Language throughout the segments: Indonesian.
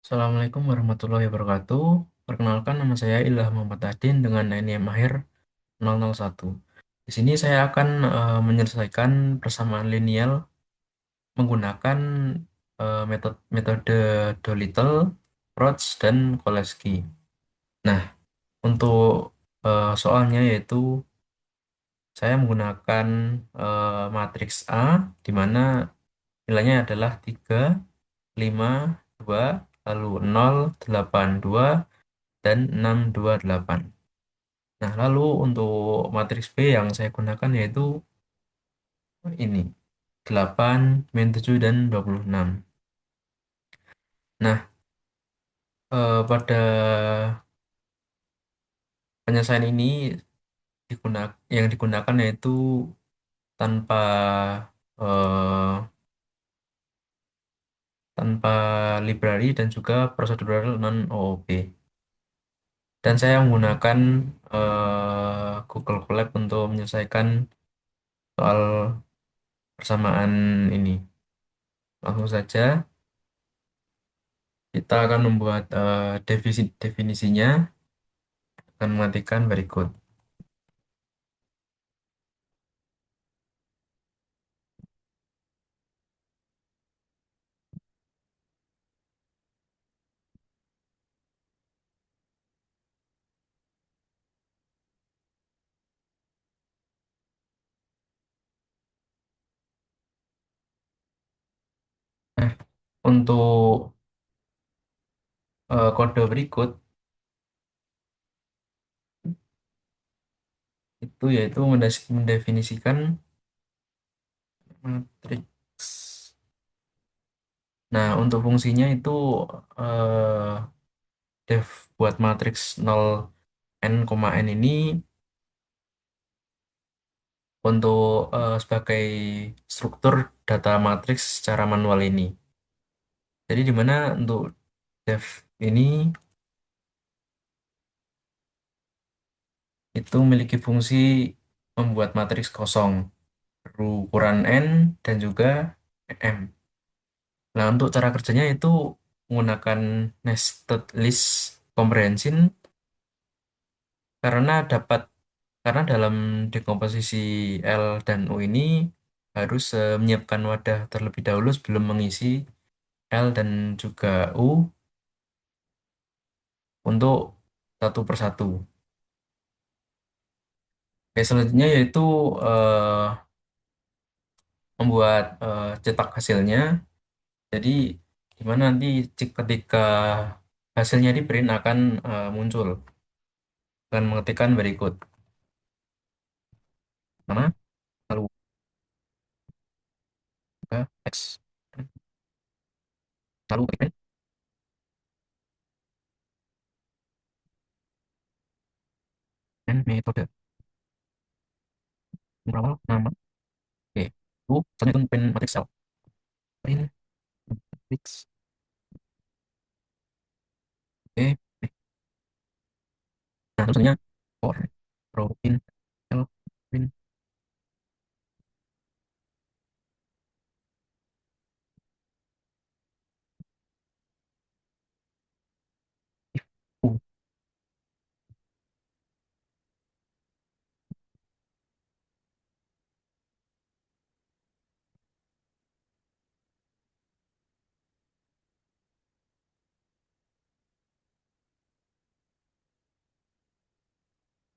Assalamualaikum warahmatullahi wabarakatuh. Perkenalkan nama saya Ilham Muhammad Adin dengan NIM akhir 001. Di sini saya akan menyelesaikan persamaan lineal menggunakan metode Dolittle, Roach, dan Cholesky. Nah, untuk soalnya yaitu saya menggunakan matriks A di mana nilainya adalah 3, 5, 2, lalu 0, 8, 2, dan 628. Nah, lalu untuk matriks B yang saya gunakan yaitu ini, 8, min 7, dan 26. Nah, pada penyelesaian ini yang digunakan yaitu tanpa eh, tanpa library dan juga procedural non-OOP. Dan saya menggunakan Google Colab untuk menyelesaikan soal persamaan ini. Langsung saja kita akan membuat definisinya, akan mematikan berikut. Nah, untuk kode berikut itu yaitu mendefinisikan matriks. Nah, untuk fungsinya itu def buat matriks 0 n, ini untuk sebagai struktur data matriks secara manual ini. Jadi di mana untuk def ini itu memiliki fungsi membuat matriks kosong berukuran n dan juga m. Nah, untuk cara kerjanya itu menggunakan nested list comprehension karena dapat karena dalam dekomposisi L dan U ini harus menyiapkan wadah terlebih dahulu sebelum mengisi L dan juga U untuk satu persatu. Oke, selanjutnya yaitu membuat cetak hasilnya. Jadi gimana nanti ketika hasilnya di print akan muncul. Akan mengetikkan berikut nama, lalu ke X, lalu print, dan metode. Berawal nama. Oke. Lalu selanjutnya itu print matrix cell. Print matrix. Oke. Nah, terusnya for protein cell print if U.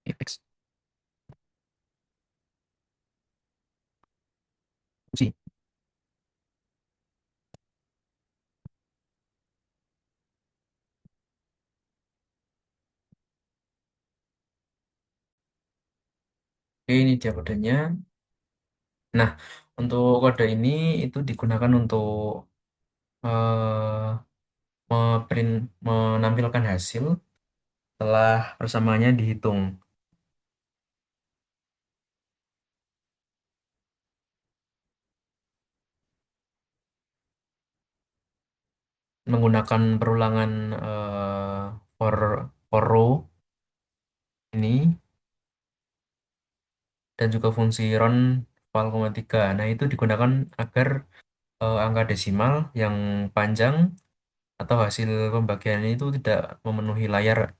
If X. C. Oke, ini dia kodenya. Nah, untuk kode ini itu digunakan untuk eh, print menampilkan hasil setelah persamaannya dihitung menggunakan perulangan for row ini dan juga fungsi round 0,3. Nah, itu digunakan agar angka desimal yang panjang atau hasil pembagian itu tidak memenuhi layar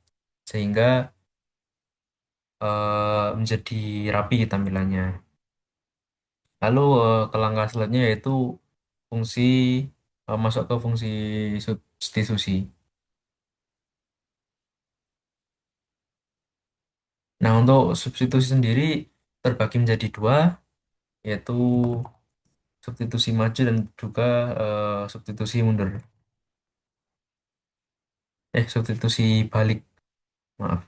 sehingga menjadi rapi tampilannya. Lalu ke langkah selanjutnya yaitu fungsi masuk ke fungsi substitusi. Nah, untuk substitusi sendiri terbagi menjadi dua, yaitu substitusi maju dan juga substitusi mundur. Substitusi balik, maaf.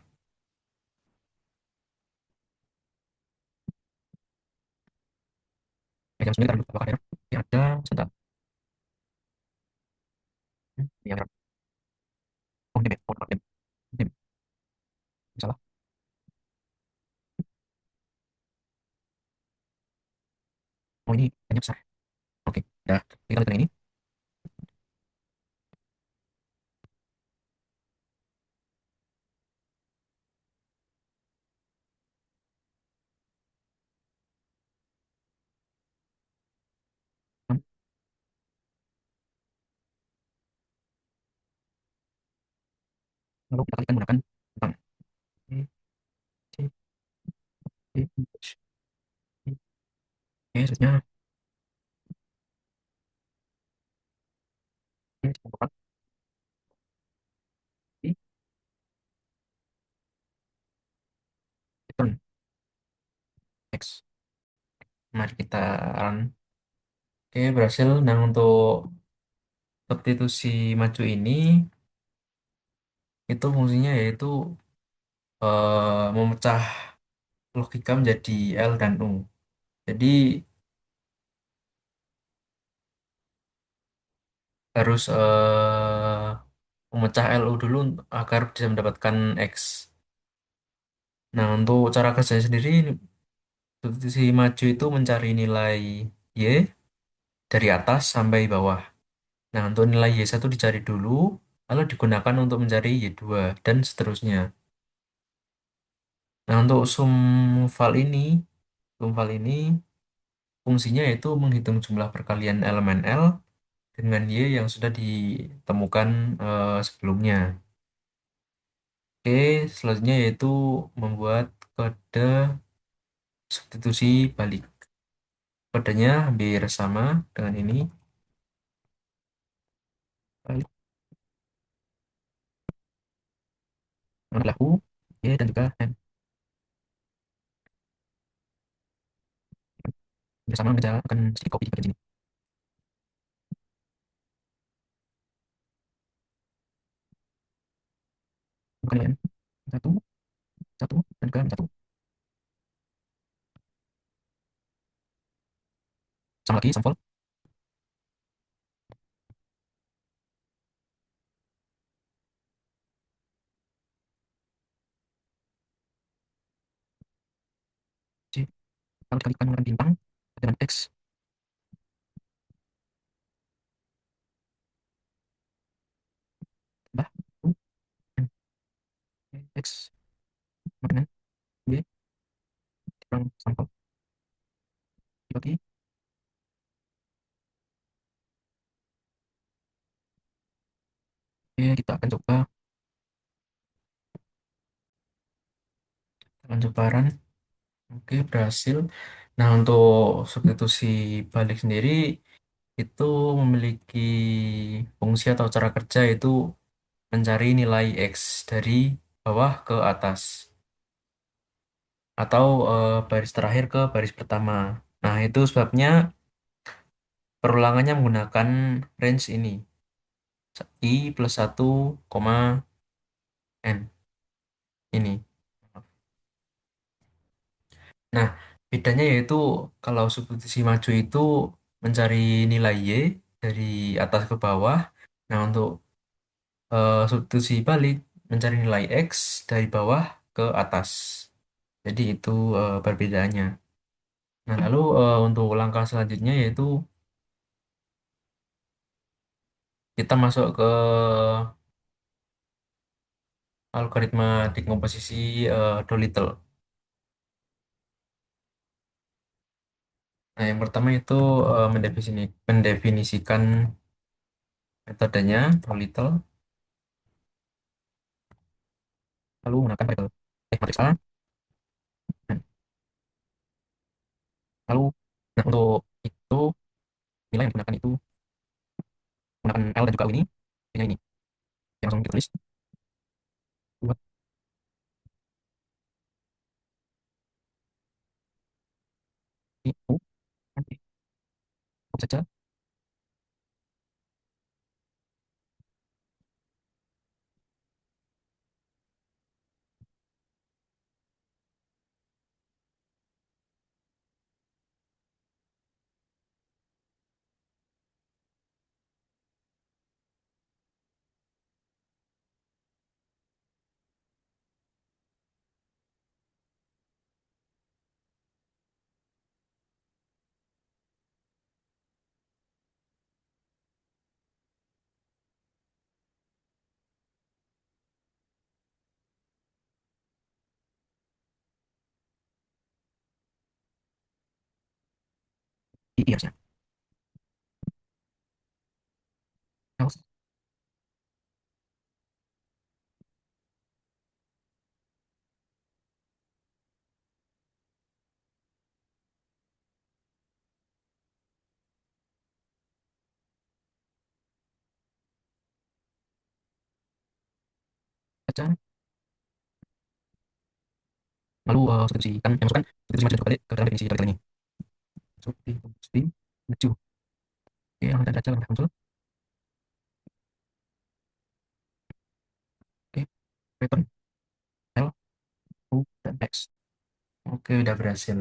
Jam 9 apakah ada yang ada sebentar. Yang oh ini oh, ini salah. Oh ini hanya besar. Oke, ya kita lihat yang ini. Hmm, Lalu kita kalikan menggunakan tentang E, C, D, H, I, E, selanjutnya E, empat, I, return, X. Mari kita run. Oke, berhasil. Nah, untuk substitusi maju ini, itu fungsinya yaitu memecah logika menjadi L dan U. Jadi, harus memecah LU dulu agar bisa mendapatkan X. Nah, untuk cara kerjanya sendiri, substitusi maju itu mencari nilai Y dari atas sampai bawah. Nah, untuk nilai Y1 dicari dulu, lalu digunakan untuk mencari Y2, dan seterusnya. Nah, untuk sum val ini fungsinya yaitu menghitung jumlah perkalian elemen L dengan Y yang sudah ditemukan sebelumnya. Oke, selanjutnya yaitu membuat kode substitusi balik. Kodenya hampir sama dengan ini. Balik adalah U, Y, dan juga N. Bersama kita akan sedikit copy di bagian sini. Bukan ya, N. Satu, satu, dan juga satu. Sama lagi, sampel. C. Lalu dikalikan dengan bintang dengan X. Tambah U, N. X. Sama dengan Y. Kurang sampel. Dibagi. Oke, kita akan coba run. Oke, berhasil. Nah, untuk substitusi balik sendiri itu memiliki fungsi atau cara kerja itu mencari nilai X dari bawah ke atas atau baris terakhir ke baris pertama. Nah, itu sebabnya perulangannya menggunakan range ini, I plus 1, N ini. Nah, bedanya yaitu kalau substitusi maju itu mencari nilai Y dari atas ke bawah. Nah, untuk substitusi balik mencari nilai X dari bawah ke atas. Jadi itu perbedaannya. Nah, lalu untuk langkah selanjutnya yaitu kita masuk ke algoritma dekomposisi Dolittle. Nah, yang pertama itu mendefinisikan Metodenya pro little, lalu menggunakan variabel matriks A, dan lalu nah untuk itu nilai yang digunakan itu menggunakan L dan juga U ini, ini yang langsung ditulis buat ini U nanti U saja. I harusnya. Terus saja lalu substitusikan masukkan substitusi maju kembali ke dalam definisi variabel ini. Substitusi maju. Oke, langsung saja langsung muncul. Oke, return L U dan X. Oke, udah berhasil.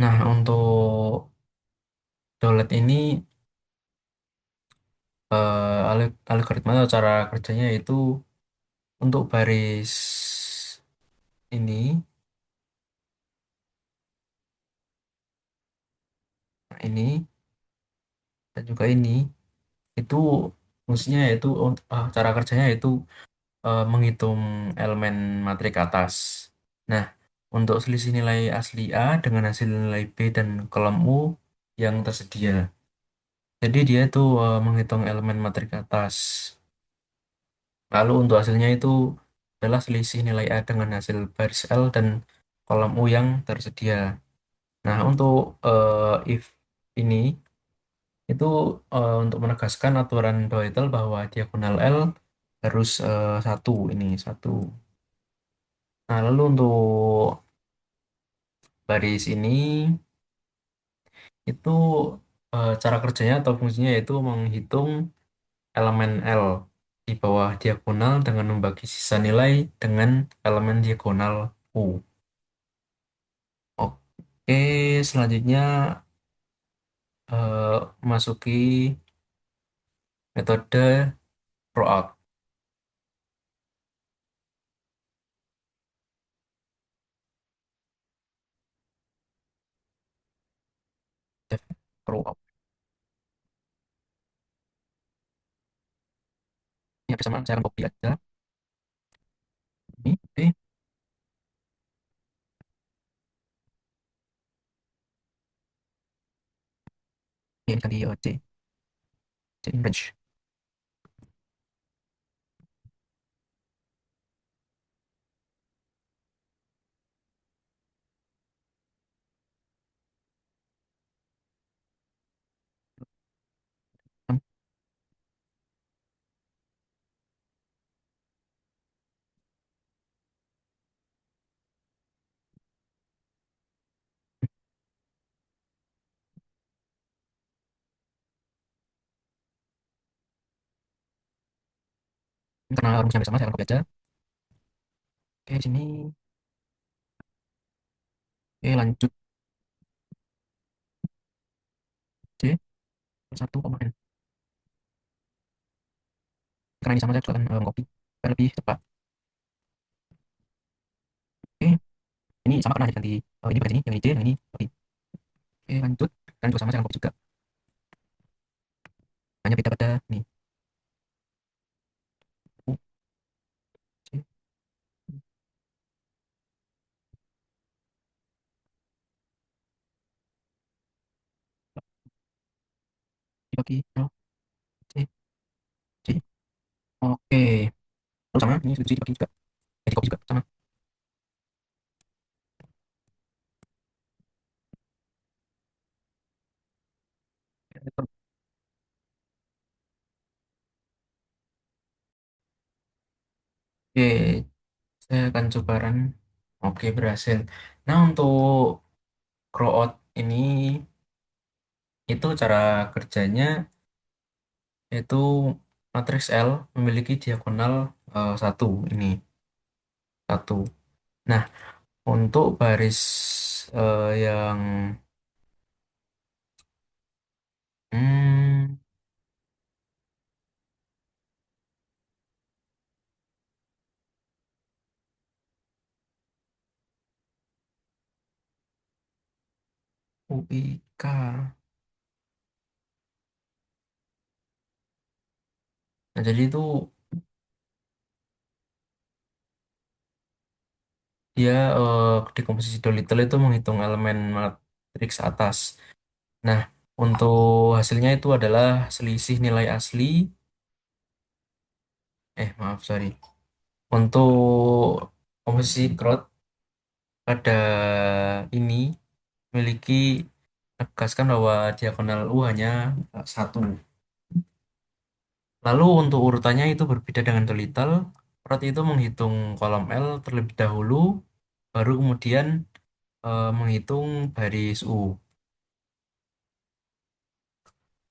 Nah, untuk download ini algoritma atau cara kerjanya itu untuk baris ini, nah ini dan juga ini itu fungsinya yaitu cara kerjanya itu menghitung elemen matrik atas. Nah, untuk selisih nilai asli A dengan hasil nilai B dan kolom U yang tersedia. Jadi dia itu menghitung elemen matrik atas. Lalu untuk hasilnya itu adalah selisih nilai A dengan hasil baris L dan kolom U yang tersedia. Nah, untuk if ini itu untuk menegaskan aturan Doyle bahwa diagonal L harus satu ini satu. Nah, lalu untuk baris ini itu cara kerjanya atau fungsinya yaitu menghitung elemen L di bawah diagonal dengan membagi sisa nilai dengan elemen diagonal U. Oke, selanjutnya masuki metode PROAUT. Def PROAUT. Ini ada sama, saya akan copy aja. Ini, oke, ini kan di C in range. Karena rumusnya hampir sama, saya akan copy aja. Oke, sini. Oke, lanjut. C, satu koma N. Karena ini sama, saya akan copy. Biar lebih cepat. Oke, ini sama karena ganti ini bukan sini, yang ini C, yang ini copy. Oke, lanjut. Dan juga sama, saya akan copy juga. Hanya beda pada ini. U, C, dibagi 0. Oke, terus sama ini subsidi dibagi juga, di copy juga sama. Oke, saya akan coba run. Oke, berhasil. Nah, untuk crowd ini itu cara kerjanya yaitu matriks L memiliki diagonal satu ini satu. Nah, untuk baris yang hmm, UIK, nah jadi itu dia di komposisi Dolittle itu menghitung elemen matriks atas. Nah, untuk hasilnya itu adalah selisih nilai asli. Maaf, sorry. Untuk komposisi Crotch pada ini memiliki menegaskan bahwa diagonal U hanya satu. Lalu untuk urutannya itu berbeda dengan Dolittle. Crotch itu menghitung kolom L terlebih dahulu, baru kemudian menghitung baris U.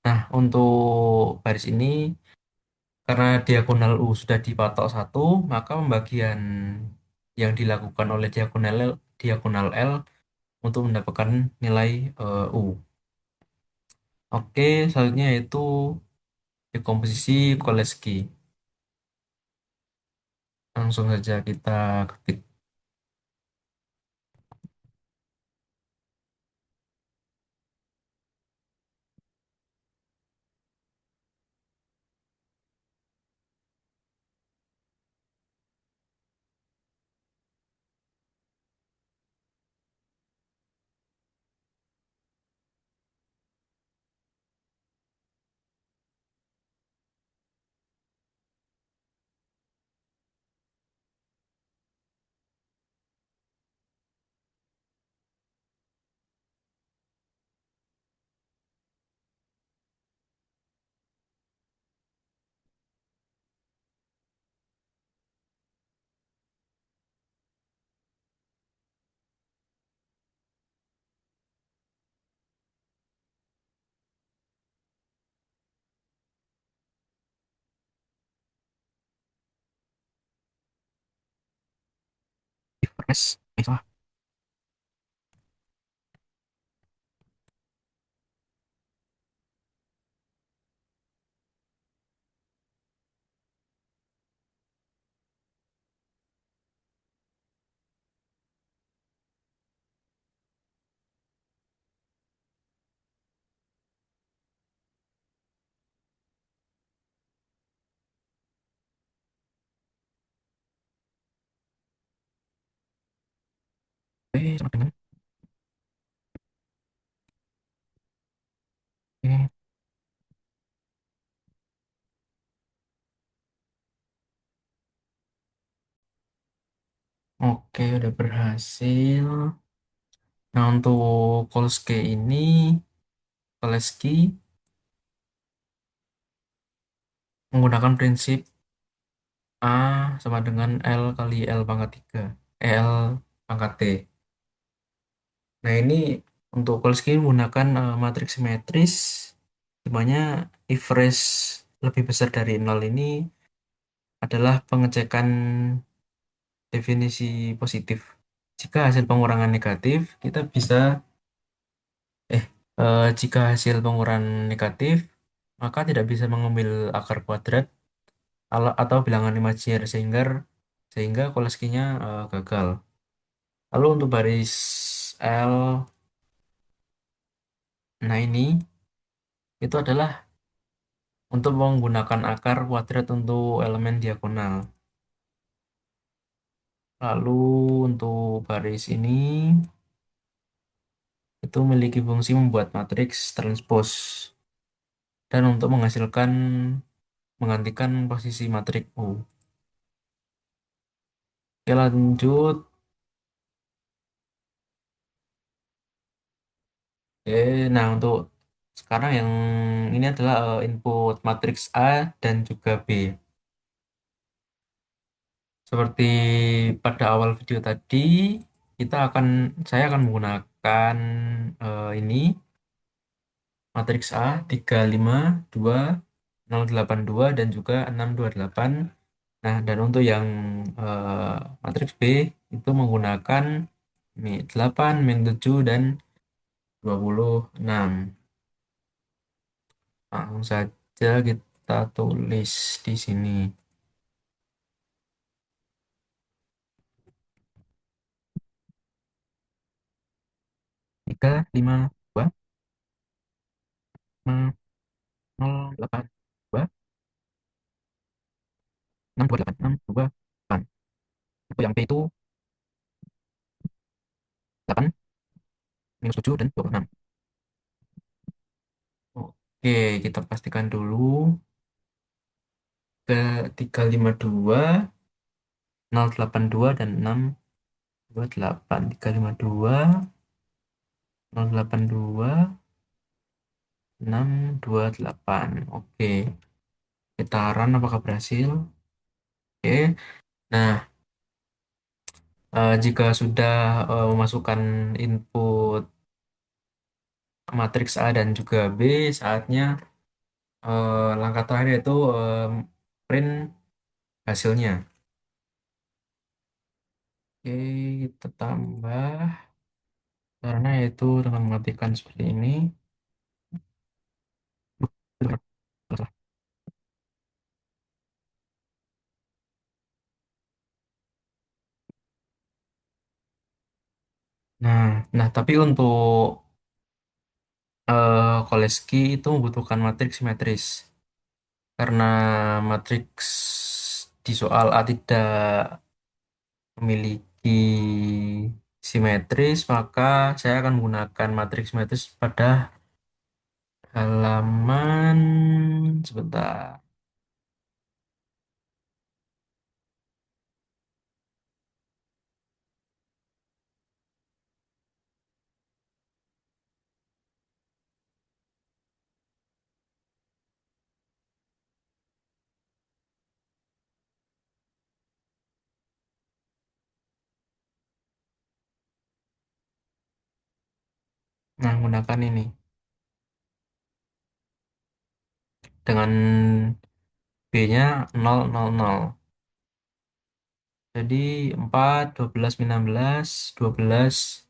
Nah, untuk baris ini, karena diagonal U sudah dipatok satu, maka pembagian yang dilakukan oleh diagonal L untuk mendapatkan nilai U. Oke, selanjutnya yaitu dekomposisi Koleski. Langsung saja kita ketik. Refresh. Salah. Sama dengan. Oke, oke, udah berhasil. Nah, untuk Kolske ini, Koleski menggunakan prinsip A sama dengan L kali L pangkat 3. L pangkat T. Nah, ini untuk Kolski menggunakan matriks simetris, di mana if raise lebih besar dari nol ini adalah pengecekan definisi positif. Jika hasil pengurangan negatif, kita bisa, jika hasil pengurangan negatif, maka tidak bisa mengambil akar kuadrat atau bilangan imajiner sehingga Koleskinya gagal. Lalu untuk baris L, nah ini itu adalah untuk menggunakan akar kuadrat untuk elemen diagonal. Lalu untuk baris ini itu memiliki fungsi membuat matriks transpose dan untuk menghasilkan menggantikan posisi matriks U. Oke, lanjut. Oke, nah untuk sekarang yang ini adalah input matriks A dan juga B. Seperti pada awal video tadi, saya akan menggunakan ini matriks A 352 082 dan juga 628. Nah, dan untuk yang matriks B itu menggunakan ini 8, min 7 dan 26. Langsung saja kita tulis di sini. 352 082 628 628. Untuk yang P itu 8, minus 7 dan 26. Oke, kita pastikan dulu ke 352 082 dan 628. 352 082 628. Oke, kita run apakah berhasil? Oke. Nah, jika sudah memasukkan input matriks A dan juga B, saatnya langkah terakhir yaitu print hasilnya. Oke, kita tambah caranya yaitu dengan mengetikkan seperti ini. Salah. Nah, nah tapi untuk Koleski itu membutuhkan matriks simetris. Karena matriks di soal A tidak memiliki simetris, maka saya akan menggunakan matriks simetris pada halaman sebentar. Nah, menggunakan ini dengan B-nya 000. Jadi 4, 12, min 16, 12,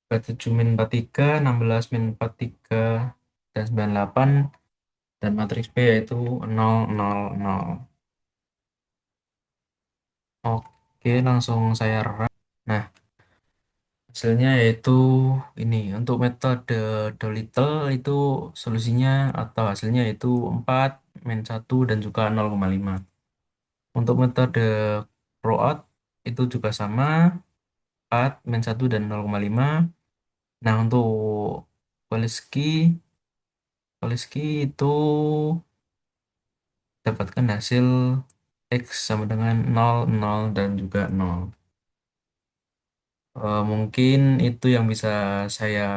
47, min 43, 16, min 43, dan 98. Dan matriks B yaitu 000. Oke, langsung saya run. Nah, hasilnya yaitu ini. Untuk metode Dolittle itu solusinya atau hasilnya yaitu 4, min 1, dan juga 0,5. Untuk metode Rout itu juga sama, 4, min 1, dan 0,5. Nah, untuk Poliski, Poliski itu dapatkan hasil X sama dengan 0, 0, dan juga 0. Mungkin itu yang bisa saya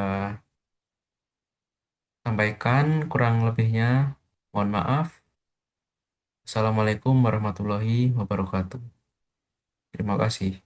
sampaikan, kurang lebihnya mohon maaf. Assalamualaikum warahmatullahi wabarakatuh. Terima kasih.